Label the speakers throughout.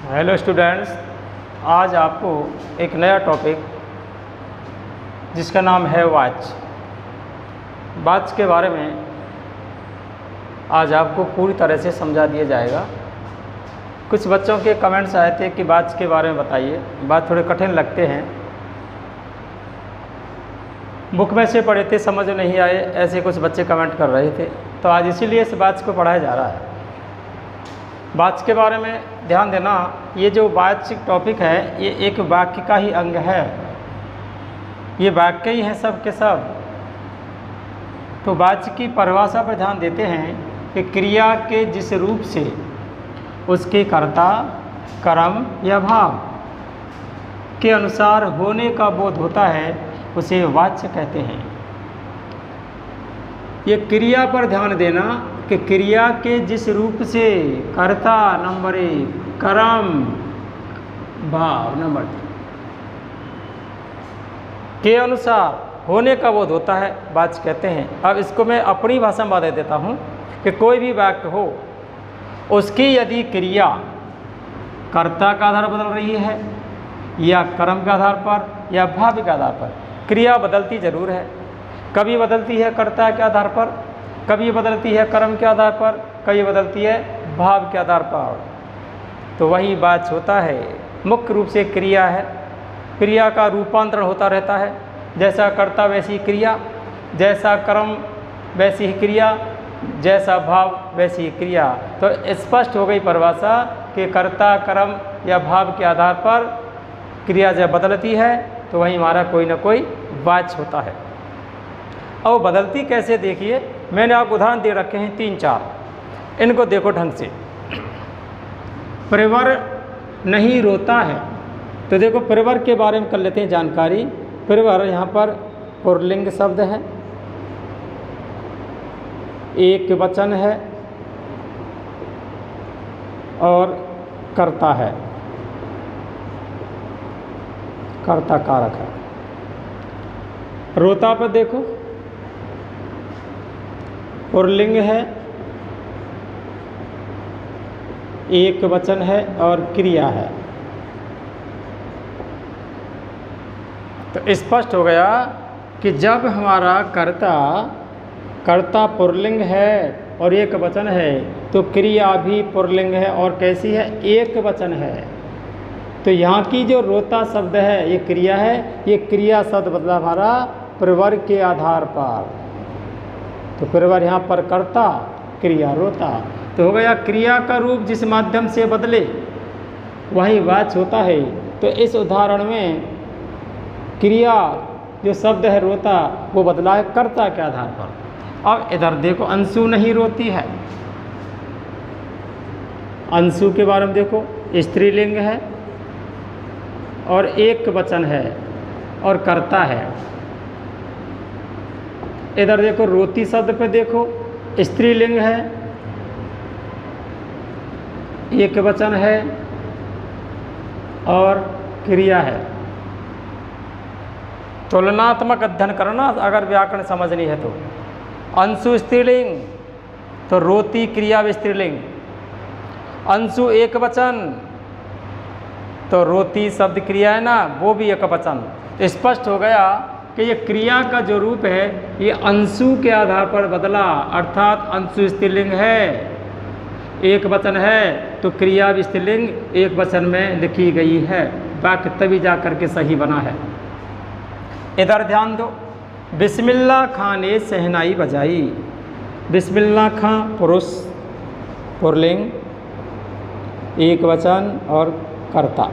Speaker 1: Hello students, आज आपको एक नया टॉपिक जिसका नाम है वॉच के बारे में आज आपको पूरी तरह से समझा दिया जाएगा। कुछ बच्चों के कमेंट्स आए थे कि वॉच के बारे में बताइए, बात थोड़े कठिन लगते हैं, बुक में से पढ़े थे समझ नहीं आए, ऐसे कुछ बच्चे कमेंट कर रहे थे। तो आज इसीलिए इस वॉच को पढ़ाया जा रहा है। वॉच के बारे में ध्यान देना, ये जो वॉच टॉपिक है ये एक वाक्य का ही अंग है, ये वाक्य ही है सब के सब। तो वॉच की परिभाषा पर ध्यान देते हैं कि क्रिया के जिस रूप से उसके कर्ता, कर्म या भाव के अनुसार होने का बोध होता है उसे वाच्य कहते हैं। ये क्रिया पर ध्यान देना कि क्रिया के जिस रूप से कर्ता नंबर 1, कर्म भाव नंबर 2 के अनुसार होने का बोध होता है वाच्य कहते हैं। अब इसको मैं अपनी भाषा में बता देता हूँ कि कोई भी वाक्य हो, उसकी यदि क्रिया कर्ता का आधार बदल रही है या कर्म के आधार पर या भाव के आधार पर, क्रिया बदलती जरूर है। कभी बदलती है कर्ता के आधार पर, कभी बदलती है कर्म के आधार पर, कभी बदलती है भाव के आधार पर। तो वही बात होता है। मुख्य रूप से क्रिया है, क्रिया का रूपांतरण होता रहता है। जैसा कर्ता वैसी क्रिया, जैसा कर्म वैसी ही क्रिया, जैसा भाव वैसी ही क्रिया। तो स्पष्ट हो गई परिभाषा कि कर्ता, कर्म या भाव के आधार पर क्रिया जब बदलती है तो वहीं हमारा कोई ना कोई वाच्य होता है। और बदलती कैसे, देखिए मैंने आपको उदाहरण दे रखे हैं 3-4, इनको देखो ढंग से। परिवर नहीं रोता है, तो देखो परिवर के बारे में कर लेते हैं जानकारी। परिवर यहाँ पर पुल्लिंग शब्द है, एक वचन है और कर्ता है, कर्ता कारक है। रोता पर देखो पुल्लिंग है, एक वचन है और क्रिया है। तो स्पष्ट हो गया कि जब हमारा कर्ता पुल्लिंग है और एक वचन है तो क्रिया भी पुल्लिंग है और कैसी है, एक वचन है। तो यहाँ की जो रोता शब्द है ये क्रिया है, ये क्रिया शब्द बदला हमारा परिवर के आधार पर। तो परिवर यहाँ पर कर्ता, क्रिया रोता। तो हो गया क्रिया का रूप जिस माध्यम से बदले वही वाच्य होता है। तो इस उदाहरण में क्रिया जो शब्द है रोता वो बदला है कर्ता के आधार पर। अब इधर देखो अंशु नहीं रोती है, अंशु के बारे में देखो, स्त्रीलिंग है और एक वचन है और कर्ता है। इधर देखो रोती शब्द पे देखो, स्त्रीलिंग है, एक वचन है और क्रिया है। तुलनात्मक अध्ययन करना अगर व्याकरण समझनी है तो। अंशु स्त्रीलिंग तो रोती क्रिया भी स्त्रीलिंग, अंशु एक वचन तो रोती शब्द क्रिया है ना, वो भी एक वचन। स्पष्ट हो गया कि ये क्रिया का जो रूप है ये अंशु के आधार पर बदला, अर्थात अंशु स्त्रीलिंग है, एक वचन है तो क्रिया भी स्त्रीलिंग एक वचन में लिखी गई है। वाक्य तभी जा करके सही बना है। इधर ध्यान दो, बिस्मिल्लाह खां ने शहनाई बजाई। बिस्मिल्लाह खां पुरुष, पुल्लिंग, एक वचन और कर्ता।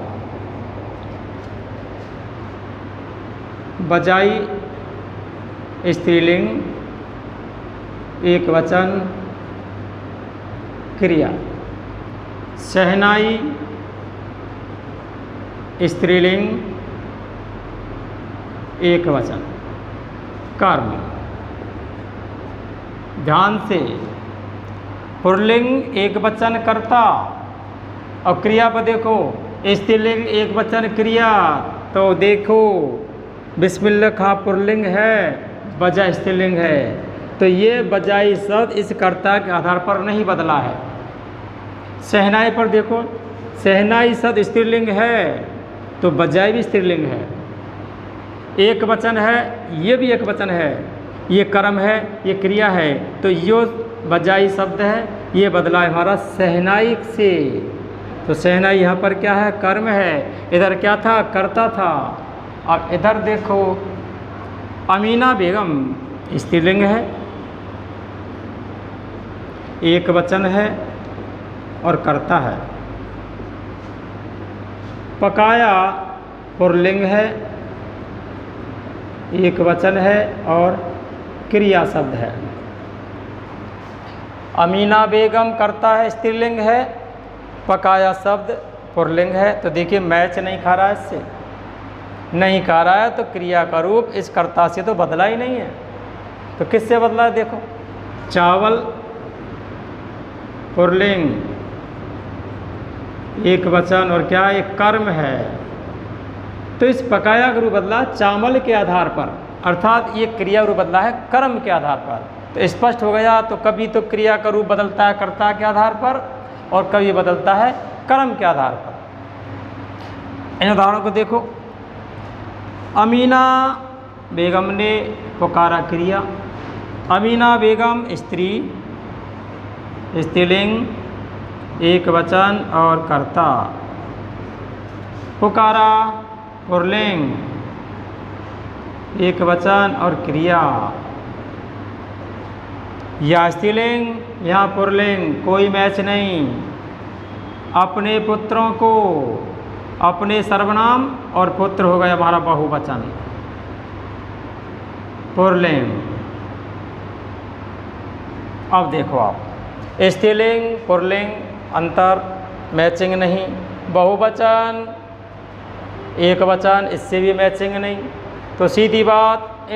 Speaker 1: बजाई स्त्रीलिंग, एक वचन, क्रिया। शहनाई स्त्रीलिंग, एक वचन, कर्म। ध्यान से, पुल्लिंग एक वचन कर्ता और क्रिया पर देखो स्त्रीलिंग एक वचन क्रिया। तो देखो बिस्मिल्लाह खां पुल्लिंग है, बजा स्त्रीलिंग है। तो ये बजाई शब्द इस कर्ता के आधार पर नहीं बदला है। शहनाई पर देखो शहनाई शब्द स्त्रीलिंग है तो बजाई भी स्त्रीलिंग है, एक वचन है, ये भी एक वचन है, ये कर्म है, ये क्रिया है, तो यो बजाई शब्द है, ये बदला है हमारा शहनाई से। तो शहनाई यहाँ पर क्या है? कर्म है। इधर क्या था? कर्ता था। अब इधर देखो, अमीना बेगम स्त्रीलिंग है, एक वचन है और कर्ता है। पकाया पुल्लिंग है, एक वचन है और क्रिया शब्द है। अमीना बेगम कर्ता है, स्त्रीलिंग है, पकाया शब्द पुल्लिंग है। तो देखिए मैच नहीं खा रहा है, इससे नहीं खा रहा है, तो क्रिया का रूप इस कर्ता से तो बदला ही नहीं है। तो किससे बदला है? देखो, चावल पुल्लिंग, एक वचन और क्या? एक कर्म है। तो इस पकाया का रूप बदला चावल के आधार पर, अर्थात ये क्रिया रूप बदला है कर्म के आधार पर। तो स्पष्ट हो गया। तो कभी तो क्रिया का रूप बदलता है कर्ता के आधार पर और कभी बदलता है कर्म के आधार पर। इन उदाहरणों को देखो, अमीना बेगम ने पुकारा क्रिया, अमीना बेगम स्त्री, स्त्रीलिंग, एक वचन और कर्ता। पुकारा पुल्लिंग, एक वचन और क्रिया। या स्त्रीलिंग यहाँ पुल्लिंग, कोई मैच नहीं। अपने पुत्रों को, अपने सर्वनाम और पुत्र हो गया हमारा बहुवचन पुल्लिंग। अब देखो आप, स्त्रीलिंग पुल्लिंग अंतर, मैचिंग नहीं। बहुवचन एक वचन, इससे भी मैचिंग नहीं। तो सीधी बात,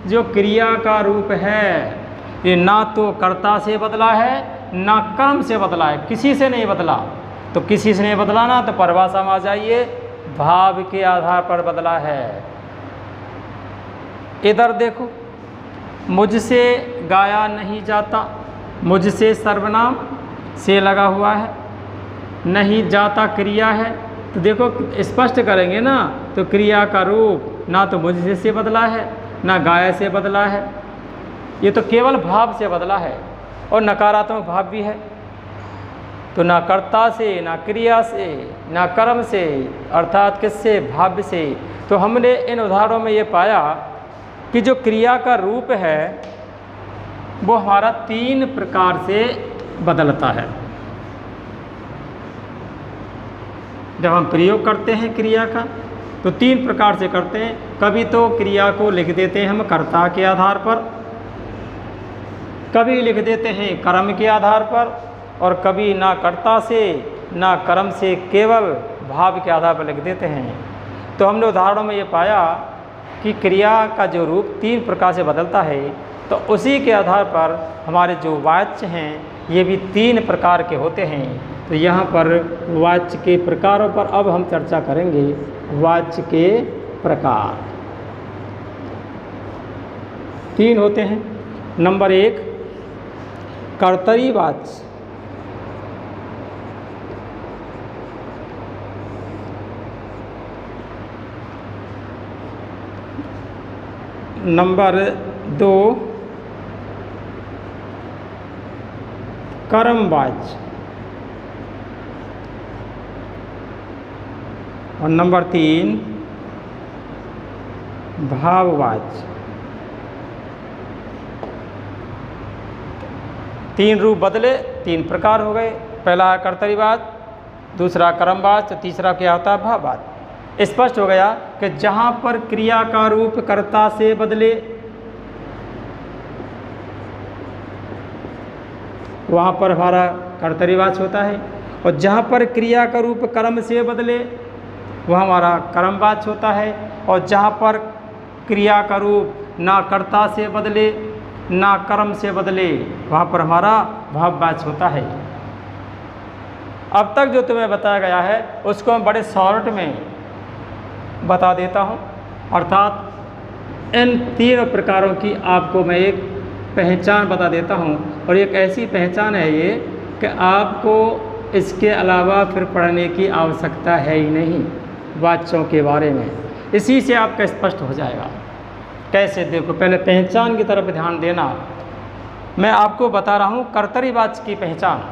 Speaker 1: जो क्रिया का रूप है ये ना तो कर्ता से बदला है ना कर्म से बदला है, किसी से नहीं बदला। तो किसी से नहीं बदला ना, तो परिभाषा में आ जाइए, भाव के आधार पर बदला है। इधर देखो, मुझसे गाया नहीं जाता, मुझसे सर्वनाम से लगा हुआ है, नहीं जाता क्रिया है। तो देखो स्पष्ट करेंगे ना, तो क्रिया का रूप ना तो मुझसे से बदला है ना गाय से बदला है, ये तो केवल भाव से बदला है। और नकारात्मक भाव भी है, तो ना कर्ता से, ना क्रिया से, ना कर्म से, अर्थात किससे? भाव से। तो हमने इन उदाहरणों में ये पाया कि जो क्रिया का रूप है वो हमारा 3 प्रकार से बदलता है। जब हम प्रयोग करते हैं क्रिया का तो 3 प्रकार से करते हैं। कभी तो क्रिया को लिख देते हैं हम कर्ता के आधार पर, कभी लिख देते हैं कर्म के आधार पर, और कभी ना कर्ता से ना कर्म से, केवल भाव के आधार पर लिख देते हैं। तो हमने उदाहरणों में ये पाया कि क्रिया का जो रूप 3 प्रकार से बदलता है, तो उसी के आधार पर हमारे जो वाच्य हैं ये भी 3 प्रकार के होते हैं। तो यहाँ पर वाच्य के प्रकारों पर अब हम चर्चा करेंगे। वाच्य के प्रकार 3 होते हैं। नंबर 1 कर्तरी वाच्य, नंबर 2 कर्मवाच्य और नंबर 3 भाववाच्य। 3 रूप बदले, 3 प्रकार हो गए। पहला है कर्तरीवाच्य, दूसरा कर्मवाच्य, तीसरा क्या होता है? भाववाच्य। स्पष्ट हो गया कि जहाँ पर क्रिया का रूप कर्ता से बदले वहाँ पर हमारा कर्तरीवाच्य होता है, और जहाँ पर क्रिया का रूप कर्म से बदले वह हमारा कर्मवाच्य होता है, और जहाँ पर क्रिया का रूप ना कर्ता से बदले ना कर्म से बदले वहाँ पर हमारा भाववाच्य होता है। अब तक जो तुम्हें बताया गया है उसको मैं बड़े शॉर्ट में बता देता हूँ। अर्थात इन 3 प्रकारों की आपको मैं एक पहचान बता देता हूँ, और एक ऐसी पहचान है ये कि आपको इसके अलावा फिर पढ़ने की आवश्यकता है ही नहीं वाच्यों के बारे में। इसी से आपका स्पष्ट हो जाएगा। कैसे? देखो, पहले पहचान की तरफ ध्यान देना। मैं आपको बता रहा हूँ कर्तरीवाच्य की पहचान।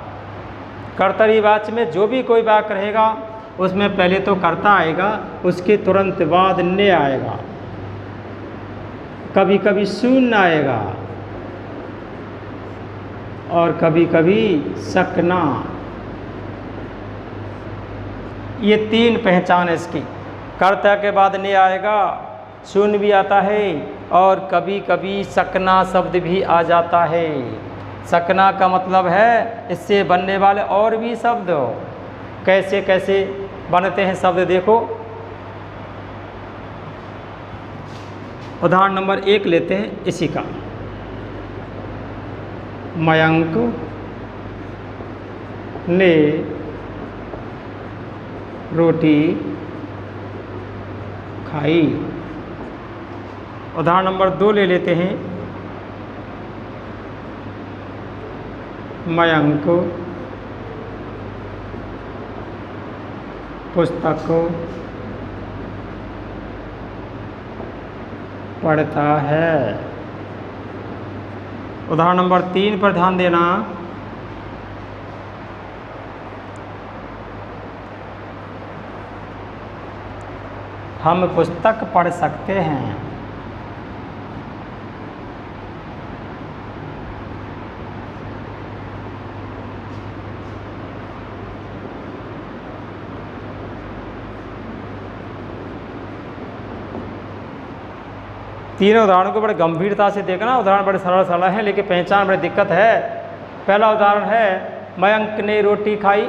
Speaker 1: कर्तरीवाच्य में जो भी कोई वाक्य रहेगा उसमें पहले तो कर्ता आएगा, उसके तुरंत बाद ने आएगा, कभी कभी शून्य आएगा और कभी कभी सकना। ये 3 पहचान है इसकी। कर्ता के बाद ने आएगा, शून्य भी आता है और कभी कभी सकना शब्द भी आ जाता है। सकना का मतलब है इससे बनने वाले और भी शब्द। कैसे कैसे बनते हैं शब्द देखो। उदाहरण नंबर 1 लेते हैं इसी का। मयंक ने रोटी खाई। उदाहरण नंबर 2 ले लेते हैं। मयंक पुस्तक पढ़ता है। उदाहरण नंबर 3 पर ध्यान देना। हम पुस्तक पढ़ सकते हैं। तीनों उदाहरणों को बड़े गंभीरता से देखना। उदाहरण बड़े सरल सरल हैं लेकिन पहचान बड़ी दिक्कत है। पहला उदाहरण है मयंक ने रोटी खाई,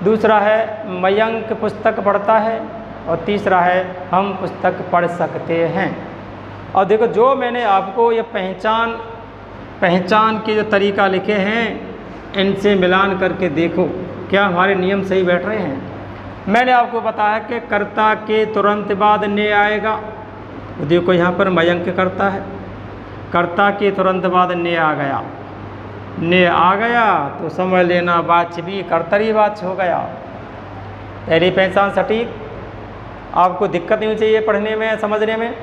Speaker 1: दूसरा है मयंक पुस्तक पढ़ता है और तीसरा है हम पुस्तक पढ़ सकते हैं। और देखो, जो मैंने आपको ये पहचान के जो तरीका लिखे हैं इनसे मिलान करके देखो क्या हमारे नियम सही बैठ रहे हैं। मैंने आपको बताया कि कर्ता के तुरंत बाद ने आएगा। देखो यहाँ पर मयंक करता है, कर्ता के तुरंत बाद ने आ गया। ने आ गया तो समझ लेना वाच्य भी कर्तरीवाच्य हो गया। पहली पहचान सटीक, आपको दिक्कत नहीं चाहिए पढ़ने में समझने में।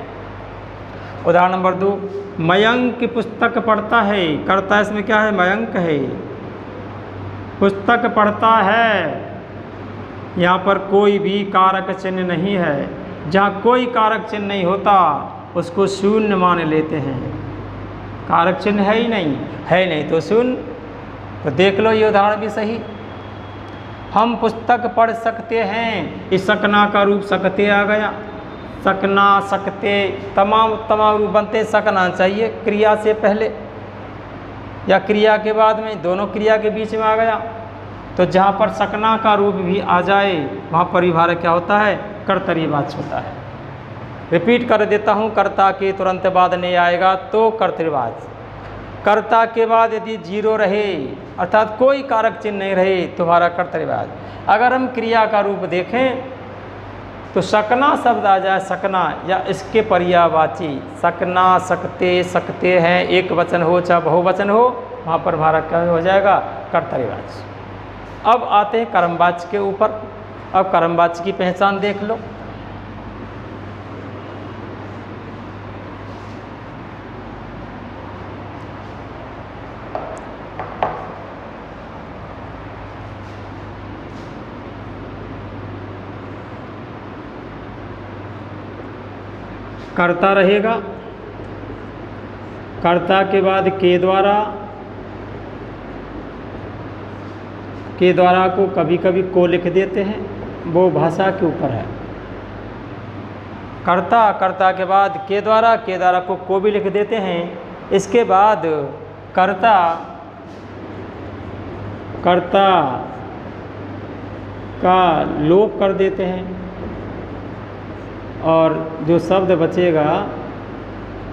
Speaker 1: उदाहरण नंबर 2, मयंक पुस्तक पढ़ता है। कर्ता इसमें क्या है? मयंक है। पुस्तक पढ़ता है, यहाँ पर कोई भी कारक चिन्ह नहीं है। जहाँ कोई कारक चिन्ह नहीं होता उसको शून्य मान लेते हैं। कारक चिन्ह है ही नहीं, है नहीं तो शून्य। तो देख लो ये उदाहरण भी सही। हम पुस्तक पढ़ सकते हैं, इस सकना का रूप सकते आ गया। सकना सकते तमाम रूप बनते। सकना चाहिए क्रिया से पहले या क्रिया के बाद में, दोनों क्रिया के बीच में आ गया। तो जहाँ पर सकना का रूप भी आ जाए वहाँ परिभारक क्या होता है? कर्तरीवाच्य होता है। रिपीट कर देता हूँ, कर्ता के तुरंत बाद नहीं आएगा तो कर्तरीवाच्य। कर्ता के बाद यदि 0 रहे अर्थात कोई कारक चिन्ह नहीं रहे तो हमारा कर्तरीवाच्य। अगर हम क्रिया का रूप देखें तो सकना शब्द आ जाए, सकना या इसके पर्यायवाची, सकना सकते सकते हैं, एक वचन हो चाहे बहुवचन हो, वहाँ पर हमारा क्या हो जाएगा? कर्तरीवाच्य। अब आते हैं कर्मवाच्य के ऊपर। अब कर्मवाच्य की पहचान देख लो। कर्ता रहेगा, कर्ता के बाद के द्वारा को कभी कभी को लिख देते हैं, वो भाषा के ऊपर है। कर्ता के बाद के द्वारा को भी लिख देते हैं। इसके बाद कर्ता का लोप कर देते हैं और जो शब्द बचेगा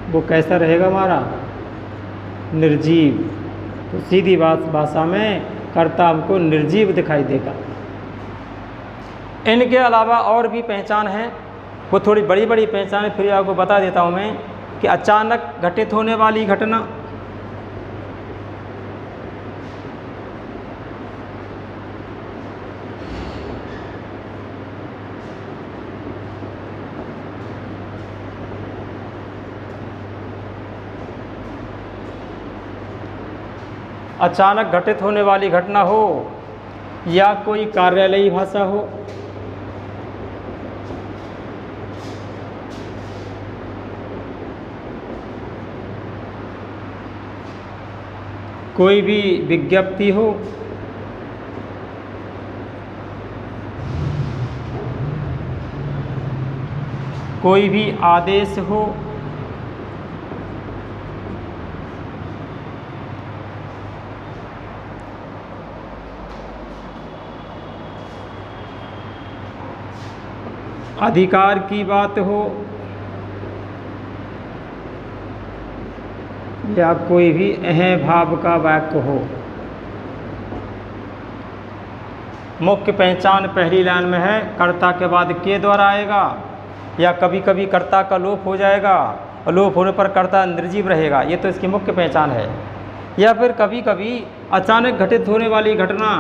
Speaker 1: वो कैसा रहेगा? हमारा निर्जीव। तो सीधी भाषा में कर्ता हमको निर्जीव दिखाई देगा। इनके अलावा और भी पहचान है, वो थोड़ी बड़ी बड़ी पहचान है, फिर आपको बता देता हूँ मैं कि अचानक घटित होने वाली घटना, अचानक घटित होने वाली घटना हो या कोई कार्यालयी भाषा हो। कोई भी विज्ञप्ति हो, कोई भी आदेश हो, अधिकार की बात हो या कोई भी अहं भाव का वाक्य हो। मुख्य पहचान पहली लाइन में है, कर्ता के बाद के द्वारा आएगा या कभी कभी कर्ता का लोप हो जाएगा और लोप होने पर कर्ता निर्जीव रहेगा, ये तो इसकी मुख्य पहचान है। या फिर कभी कभी अचानक घटित होने वाली घटना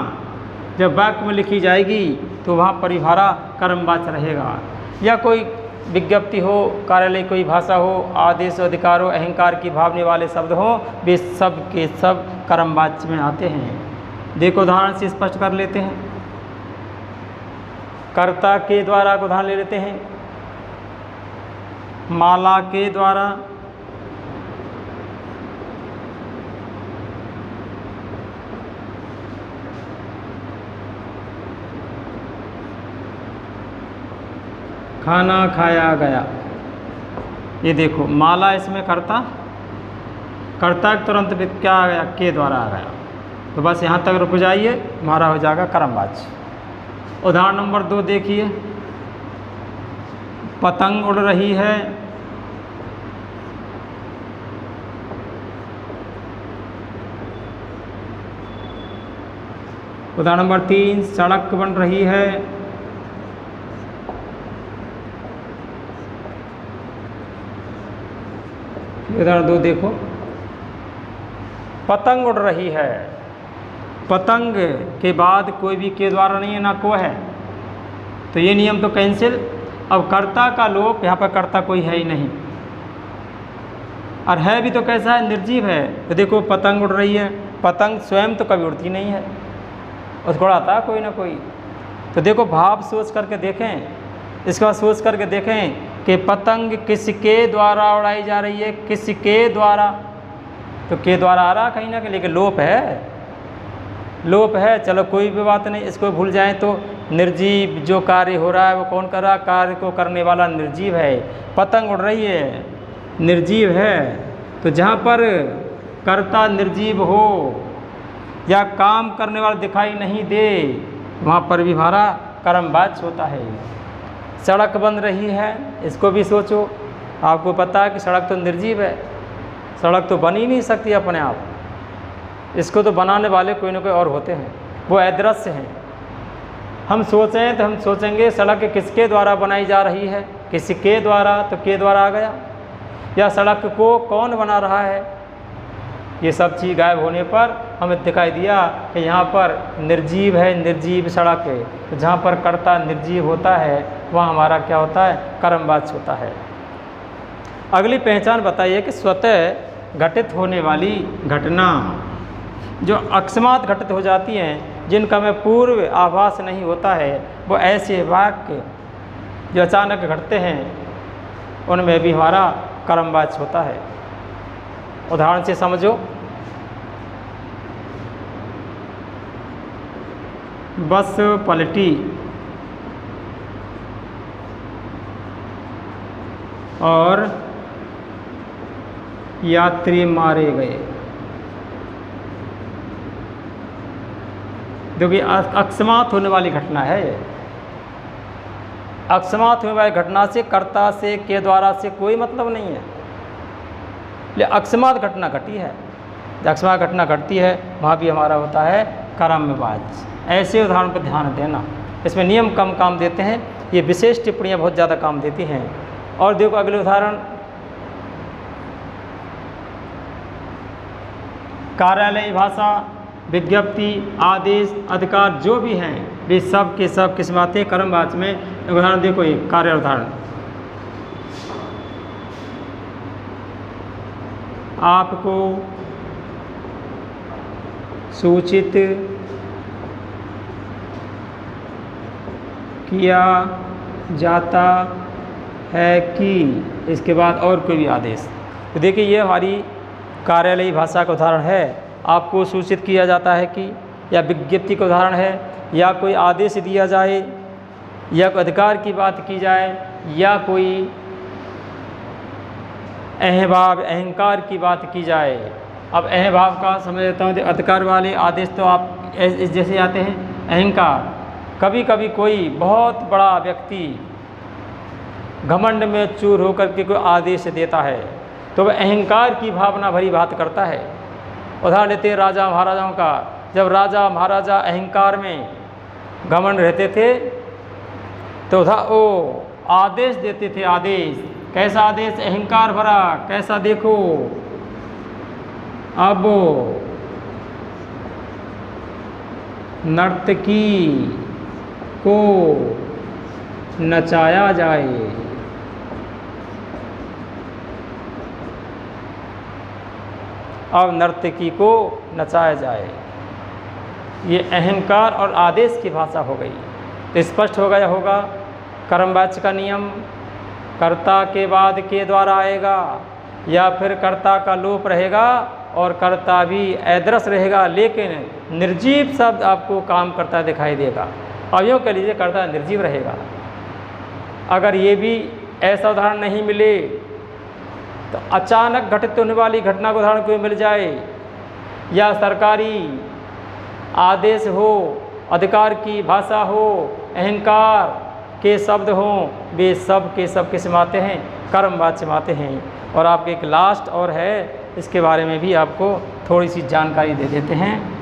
Speaker 1: जब वाक्य में लिखी जाएगी तो वहाँ परिभारा कर्मवाच्य रहेगा। या कोई विज्ञप्ति हो, कार्यालय कोई भाषा हो, आदेश अधिकार हो, अहंकार की भावने वाले शब्द हो, वे सब के सब कर्मवाच्य में आते हैं। देखो उदाहरण से स्पष्ट कर लेते हैं। कर्ता के द्वारा को उदाहरण ले लेते हैं। माला के द्वारा, खाना खाया गया। ये देखो माला इसमें कर्ता, कर्ता तुरंत क्या आ गया, के द्वारा आ गया। तो बस यहाँ तक रुक जाइए, हमारा हो जाएगा कर्मवाच्य। उदाहरण नंबर 2 देखिए। पतंग उड़ रही है, उदाहरण नंबर 3 सड़क बन रही है, उदाहरण 2 देखो। पतंग उड़ रही है, पतंग के बाद कोई भी के द्वारा नहीं है ना को है, तो ये नियम तो कैंसिल। अब कर्ता का लोप, यहाँ पर कर्ता कोई है ही नहीं, और है भी तो कैसा है, निर्जीव है। तो देखो पतंग उड़ रही है, पतंग स्वयं तो कभी उड़ती नहीं है, उसको उड़ाता है कोई ना कोई। तो देखो भाव सोच करके देखें, इसके बाद सोच करके देखें कि पतंग किसके द्वारा उड़ाई जा रही है, किसके द्वारा। तो के द्वारा आ रहा कहीं ना कहीं, लेकिन लोप है, लोप है। चलो कोई भी बात नहीं, इसको भूल जाएं तो निर्जीव जो कार्य हो रहा है वो कौन कर रहा है, कार्य को करने वाला निर्जीव है। पतंग उड़ रही है, निर्जीव है। तो जहाँ पर कर्ता निर्जीव हो या काम करने वाला दिखाई नहीं दे, वहाँ पर भी हमारा कर्मवाच्य होता है। सड़क बन रही है, इसको भी सोचो। आपको पता है कि सड़क तो निर्जीव है, सड़क तो बन ही नहीं सकती अपने आप, इसको तो बनाने वाले कोई ना कोई और होते हैं, वो अदृश्य हैं। हम सोचें तो हम सोचेंगे सड़क किसके द्वारा बनाई जा रही है, किसके द्वारा, तो के द्वारा आ गया। या सड़क को कौन बना रहा है, ये सब चीज़ गायब होने पर हमें दिखाई दिया कि यहाँ पर निर्जीव है, निर्जीव सड़क है। तो जहाँ पर कर्ता निर्जीव होता है वहाँ हमारा क्या होता है, कर्मवाच्य होता है। अगली पहचान बताइए कि स्वतः घटित होने वाली घटना जो अकस्मात घटित हो जाती हैं, जिनका हमें पूर्व आभास नहीं होता है, वो ऐसे वाक्य जो अचानक घटते हैं उनमें भी हमारा कर्मवाच्य होता है। उदाहरण से समझो। बस पलटी और यात्री मारे गए। देखिए अकस्मात होने वाली घटना है ये। अकस्मात होने वाली घटना से कर्ता से, के द्वारा से कोई मतलब नहीं है, लेकिन अकस्मात घटना घटी है। जब अकस्मात घटना घटती है वहाँ भी हमारा होता है कर्मवाच्य। ऐसे उदाहरण पर ध्यान देना, इसमें नियम कम काम देते हैं, ये विशेष टिप्पणियाँ बहुत ज़्यादा काम देती हैं। और देखो अगले उदाहरण, कार्यालयी भाषा, विज्ञप्ति, आदेश, अधिकार जो भी हैं वे सब के सब किस में आते हैं, कर्मवाच्य में। उदाहरण देखो, ये कार्य उदाहरण, आपको सूचित किया जाता है कि, इसके बाद और कोई भी आदेश। तो देखिए ये हमारी कार्यालयी भाषा का उदाहरण है। आपको सूचित किया जाता है कि, या विज्ञप्ति का उदाहरण है, या कोई आदेश दिया जाए, या कोई अधिकार की बात की जाए, या कोई अहंभाव अहंकार की बात की जाए। अब अहंभाव का समझ लेता हूँ। अधिकार वाले आदेश तो आप जैसे आते हैं अहंकार। कभी कभी कोई बहुत बड़ा व्यक्ति घमंड में चूर होकर के कोई आदेश देता है तो वह अहंकार की भावना भरी बात करता है। उदाहरण लेते हैं राजा महाराजाओं का। जब राजा महाराजा अहंकार में घमंड रहते थे तो वो आदेश देते थे। आदेश कैसा आदेश? अहंकार भरा। कैसा? देखो अब नर्तकी को नचाया जाए। अब नर्तकी को नचाया जाए। ये अहंकार और आदेश की भाषा हो गई। तो स्पष्ट हो गया होगा कर्मवाच्य का नियम कर्ता के बाद के द्वारा आएगा, या फिर कर्ता का लोप रहेगा और कर्ता भी ऐदरस रहेगा, लेकिन निर्जीव शब्द आपको काम करता दिखाई देगा। अब यूँ कह लीजिए कर्ता निर्जीव रहेगा। अगर ये भी ऐसा उदाहरण नहीं मिले तो अचानक घटित होने वाली घटना का उदाहरण कोई मिल जाए, या सरकारी आदेश हो, अधिकार की भाषा हो, अहंकार के शब्द हों, वे सब के सब किस में आते हैं? कर्मवाच्य में आते हैं। और आपके एक लास्ट और है, इसके बारे में भी आपको थोड़ी सी जानकारी दे देते हैं।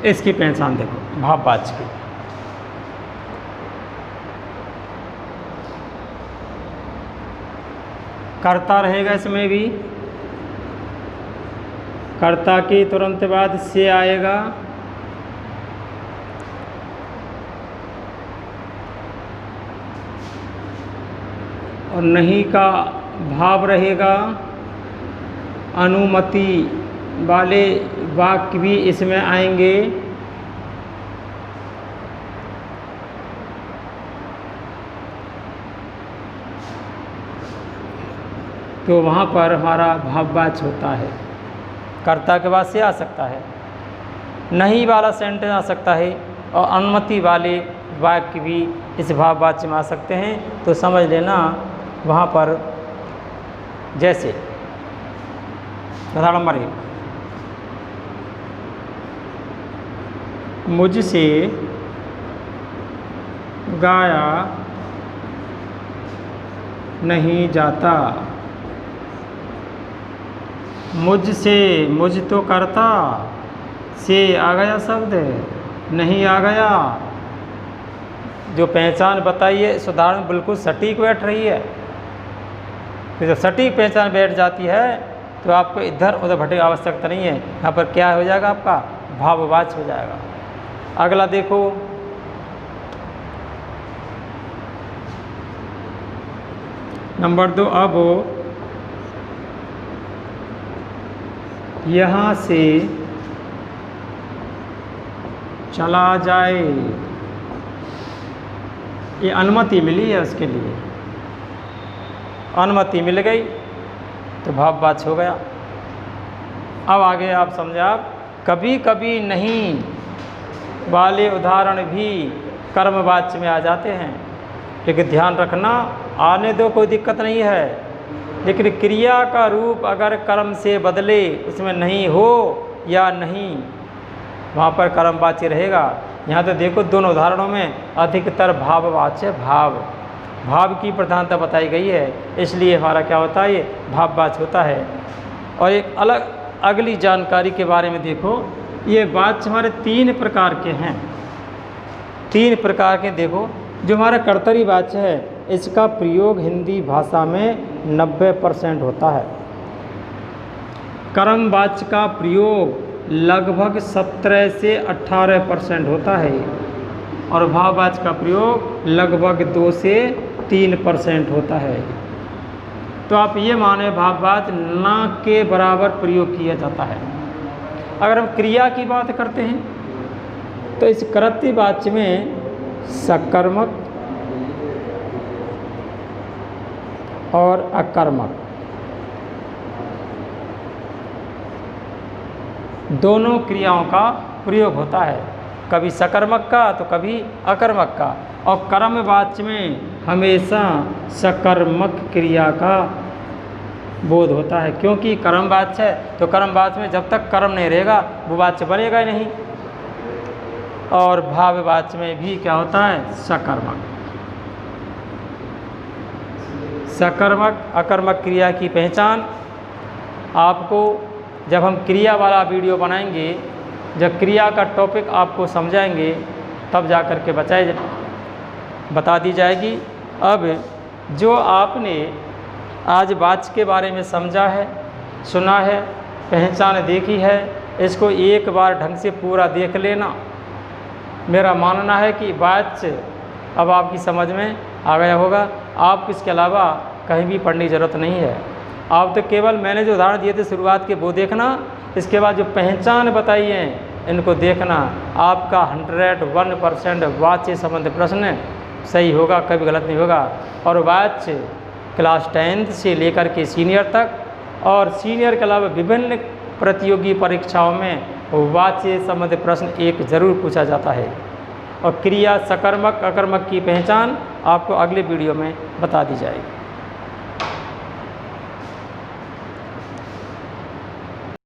Speaker 1: इसकी पहचान देखो भाववाच्य की। कर्ता रहेगा इसमें भी, कर्ता के तुरंत बाद से आएगा, और नहीं का भाव रहेगा। अनुमति वाले वाक्य भी इसमें आएंगे। तो वहाँ पर हमारा भाववाच्य होता है। कर्ता के बाद से आ सकता है, नहीं वाला सेंटेंस आ सकता है, और अनुमति वाले वाक्य भी इस भाववाच्य में आ सकते हैं। तो समझ लेना वहाँ पर जैसे उदाहरण नंबर 1, मुझसे गाया नहीं जाता। मुझसे, मुझ तो करता, से आ गया शब्द, नहीं आ गया। जो पहचान बताइए इस उदाहरण बिल्कुल सटीक बैठ रही है। फिर जब सटीक पहचान बैठ जाती है तो आपको इधर उधर भटकने की आवश्यकता नहीं है। यहाँ पर क्या हो जाएगा? आपका भाववाच्य हो जाएगा। अगला देखो, नंबर 2, अब यहाँ से चला जाए। ये अनुमति मिली है, उसके लिए अनुमति मिल गई तो भाववाच्य हो गया। अब आगे आप समझे। आप कभी कभी नहीं वाले उदाहरण भी कर्मवाच्य में आ जाते हैं, लेकिन ध्यान रखना आने दो, कोई दिक्कत नहीं है। लेकिन क्रिया का रूप अगर कर्म से बदले, उसमें नहीं हो या नहीं, वहाँ पर कर्मवाच्य रहेगा। यहाँ तो देखो दोनों उदाहरणों में अधिकतर भाववाच्य, भाव की प्रधानता बताई गई है, इसलिए हमारा क्या होता है? ये भाववाच्य होता है। और एक अलग अगली जानकारी के बारे में देखो, ये वाच्य हमारे 3 प्रकार के हैं। 3 प्रकार के देखो, जो हमारा कर्तरीवाच्य है इसका प्रयोग हिंदी भाषा में 90% होता है। कर्मवाच्य का प्रयोग लगभग 17 से 18% होता है और भाववाच्य का प्रयोग लगभग 2 से 3% होता है। तो आप ये माने भाववाच्य ना के बराबर प्रयोग किया जाता है। अगर हम क्रिया की बात करते हैं तो इस कर्तरीवाच्य में सकर्मक और अकर्मक दोनों क्रियाओं का प्रयोग होता है, कभी सकर्मक का तो कभी अकर्मक का। और कर्मवाच्य में हमेशा सकर्मक क्रिया का बोध होता है, क्योंकि कर्मवाच्य है तो कर्मवाच्य में जब तक कर्म नहीं रहेगा वो वाच्य बनेगा ही नहीं। और भाववाच्य में भी क्या होता है, सकर्मक। सकर्मक अकर्मक क्रिया की पहचान आपको जब हम क्रिया वाला वीडियो बनाएंगे, जब क्रिया का टॉपिक आपको समझाएंगे तब जा कर के बता दी जाएगी। अब जो आपने आज वाच्य के बारे में समझा है, सुना है, पहचान देखी है, इसको एक बार ढंग से पूरा देख लेना। मेरा मानना है कि वाच्य अब आपकी समझ में आ गया होगा। आप इसके अलावा कहीं भी पढ़ने की ज़रूरत नहीं है। आप तो केवल मैंने जो उदाहरण दिए थे शुरुआत के वो देखना, इसके बाद जो पहचान बताई है इनको देखना। आपका 101% वाच्य संबंधी प्रश्न सही होगा, कभी गलत नहीं होगा। और वाच्य क्लास 10th से लेकर के सीनियर तक और सीनियर के अलावा विभिन्न प्रतियोगी परीक्षाओं में वाच्य संबंधी प्रश्न एक जरूर पूछा जाता है। और क्रिया सकर्मक अकर्मक की पहचान आपको अगले वीडियो में बता दी जाएगी।